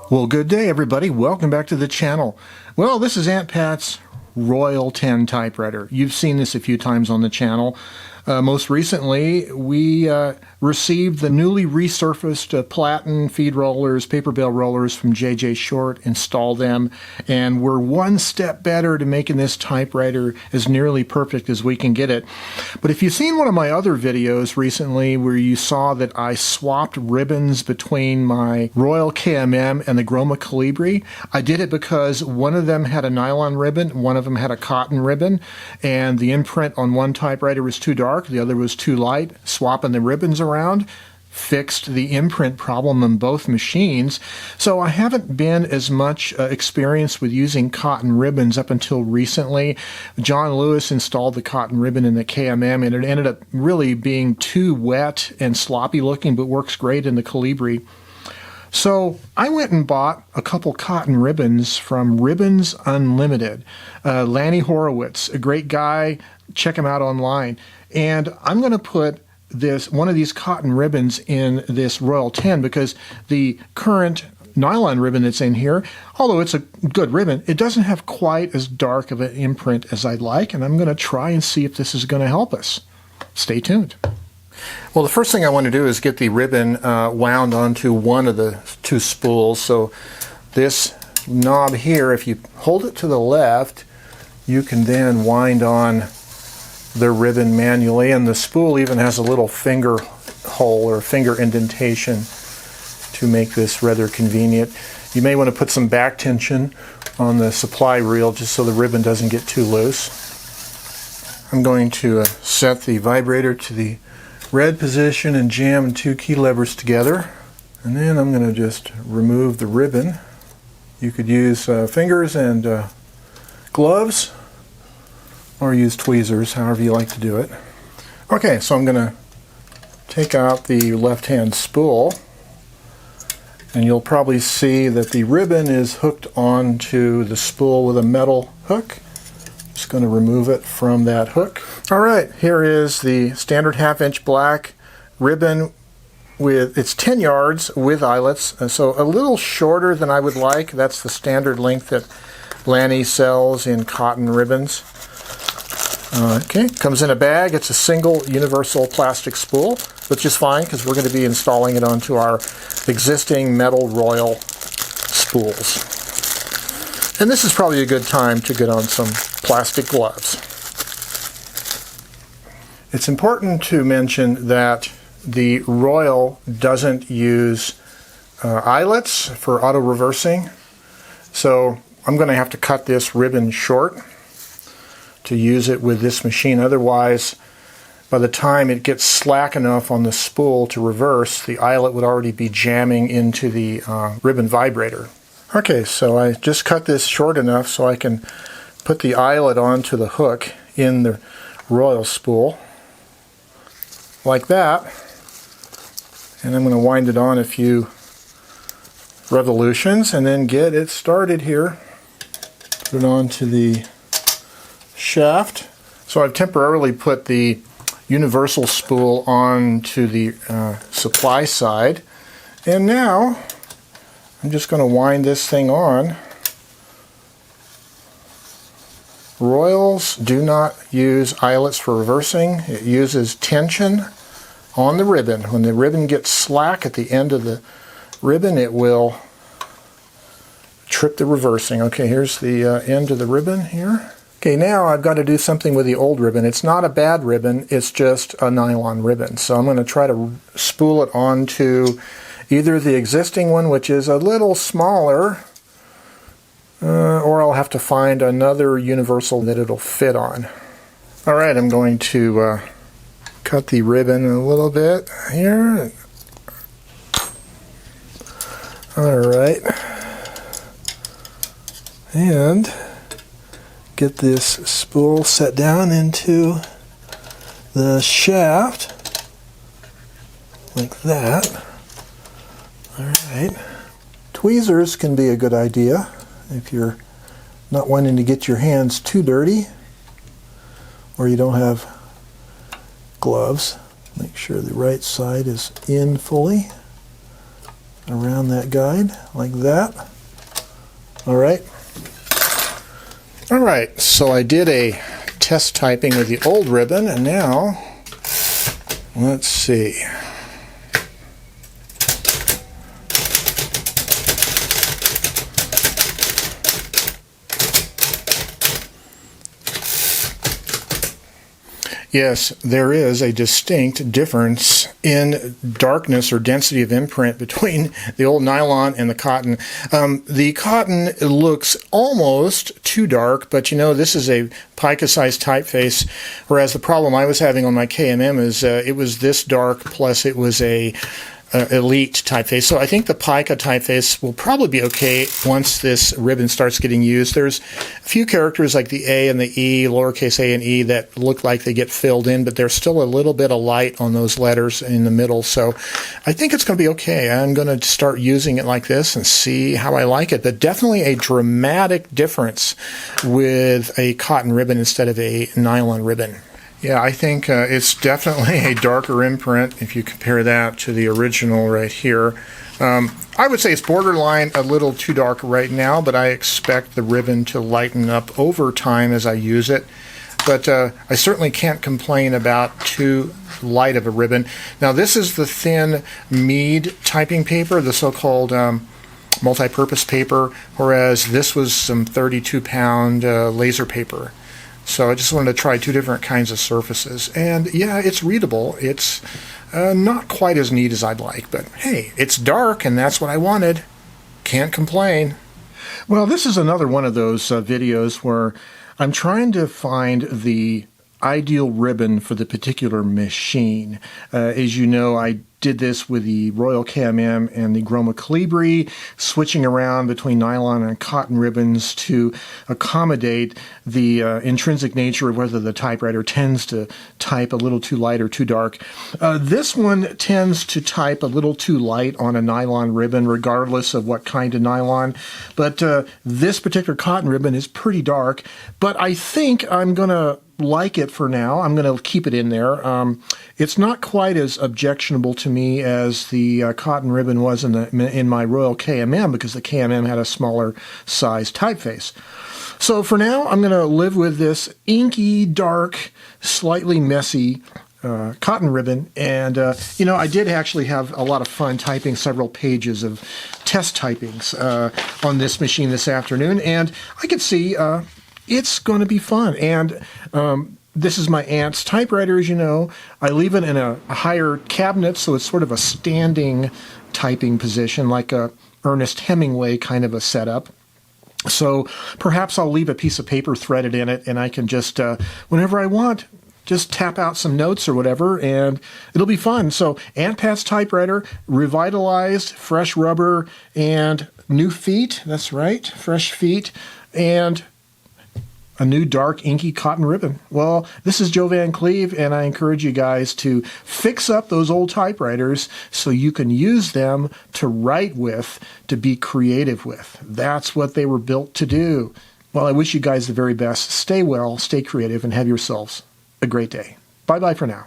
Well, good day, everybody. Welcome back to the channel. Well, this is Aunt Pat's Royal 10 typewriter. You've seen this a few times on the channel. Most recently, we received the newly resurfaced platen feed rollers, paper bale rollers from J.J. Short, installed them, and we're one step better to making this typewriter as nearly perfect as we can get it. But if you've seen one of my other videos recently where you saw that I swapped ribbons between my Royal KMM and the Groma Calibri, I did it because one of them had a nylon ribbon, one of them had a cotton ribbon, and the imprint on one typewriter was too dark, the other was too light. Swapping the ribbons around fixed the imprint problem on both machines. So I haven't been as much experienced with using cotton ribbons up until recently. John Lewis installed the cotton ribbon in the KMM, and it ended up really being too wet and sloppy looking, but works great in the Calibri. So I went and bought a couple cotton ribbons from Ribbons Unlimited. Lanny Horowitz, a great guy. Check him out online. And I'm going to put one of these cotton ribbons in this Royal 10 because the current nylon ribbon that's in here, although it's a good ribbon, it doesn't have quite as dark of an imprint as I'd like, and I'm going to try and see if this is going to help us. Stay tuned. Well, the first thing I want to do is get the ribbon wound onto one of the two spools. So this knob here, if you hold it to the left, you can then wind on the ribbon manually, and the spool even has a little finger hole or finger indentation to make this rather convenient. You may want to put some back tension on the supply reel just so the ribbon doesn't get too loose. I'm going to set the vibrator to the red position and jam two key levers together, and then I'm going to just remove the ribbon. You could use fingers and gloves, or use tweezers, however you like to do it. Okay, so I'm going to take out the left-hand spool, and you'll probably see that the ribbon is hooked onto the spool with a metal hook. Just going to remove it from that hook. All right, here is the standard 1/2-inch black ribbon with it's 10 yards with eyelets, so a little shorter than I would like. That's the standard length that Lanny sells in cotton ribbons. Okay, comes in a bag. It's a single universal plastic spool, which is fine because we're going to be installing it onto our existing metal Royal spools. And this is probably a good time to get on some plastic gloves. It's important to mention that the Royal doesn't use eyelets for auto reversing, so I'm going to have to cut this ribbon short to use it with this machine. Otherwise, by the time it gets slack enough on the spool to reverse, the eyelet would already be jamming into the ribbon vibrator. Okay, so I just cut this short enough so I can put the eyelet onto the hook in the Royal spool, like that. And I'm going to wind it on a few revolutions and then get it started here. Put it onto the shaft. So I've temporarily put the universal spool onto the supply side, and now I'm just going to wind this thing on. Royals do not use eyelets for reversing. It uses tension on the ribbon. When the ribbon gets slack at the end of the ribbon, it will trip the reversing. Okay, here's the end of the ribbon here. Okay, now I've got to do something with the old ribbon. It's not a bad ribbon, it's just a nylon ribbon. So I'm going to try to spool it onto either the existing one, which is a little smaller, or I'll have to find another universal that it'll fit on. All right, I'm going to cut the ribbon a little bit here. All right. And get this spool set down into the shaft like that. All right. Tweezers can be a good idea if you're not wanting to get your hands too dirty or you don't have gloves. Make sure the right side is in fully. around that guide like that. All right. All right, so I did a test typing with the old ribbon, and now let's see. Yes, there is a distinct difference in darkness or density of imprint between the old nylon and the cotton. The cotton looks almost too dark, but you know, this is a pica-sized typeface, whereas the problem I was having on my KMM is it was this dark, plus it was a elite typeface. So I think the pica typeface will probably be okay once this ribbon starts getting used. There's a few characters like the A and the E, lowercase a and E, that look like they get filled in, but there's still a little bit of light on those letters in the middle. So I think it's going to be okay. I'm going to start using it like this and see how I like it. But definitely a dramatic difference with a cotton ribbon instead of a nylon ribbon. Yeah, I think it's definitely a darker imprint if you compare that to the original right here. I would say it's borderline a little too dark right now, but I expect the ribbon to lighten up over time as I use it. But I certainly can't complain about too light of a ribbon. Now, this is the thin Mead typing paper, the so-called multi-purpose paper, whereas this was some 32-pound laser paper. So I just wanted to try two different kinds of surfaces. And yeah, it's readable. It's not quite as neat as I'd like, but hey, it's dark and that's what I wanted. Can't complain. Well, this is another one of those videos where I'm trying to find the ideal ribbon for the particular machine. As you know, I did this with the Royal KMM and the Groma Calibri, switching around between nylon and cotton ribbons to accommodate the intrinsic nature of whether the typewriter tends to type a little too light or too dark. This one tends to type a little too light on a nylon ribbon, regardless of what kind of nylon. But this particular cotton ribbon is pretty dark, but I think I'm going to like it for now. I'm going to keep it in there. It's not quite as objectionable to me as the cotton ribbon was in my Royal KMM, because the KMM had a smaller size typeface. So for now, I'm going to live with this inky, dark, slightly messy cotton ribbon. And, you know, I did actually have a lot of fun typing several pages of test typings on this machine this afternoon. And I could see it's going to be fun. And this is my aunt's typewriter, as you know. I leave it in a higher cabinet, so it's sort of a standing typing position, like a Ernest Hemingway kind of a setup. So perhaps I'll leave a piece of paper threaded in it, and I can just, whenever I want, just tap out some notes or whatever, and it'll be fun. So Aunt Pat's typewriter, revitalized, fresh rubber, and new feet. That's right, fresh feet, and a new dark inky cotton ribbon. Well, this is Joe Van Cleve, and I encourage you guys to fix up those old typewriters so you can use them to write with, to be creative with. That's what they were built to do. Well, I wish you guys the very best. Stay well, stay creative, and have yourselves a great day. Bye-bye for now.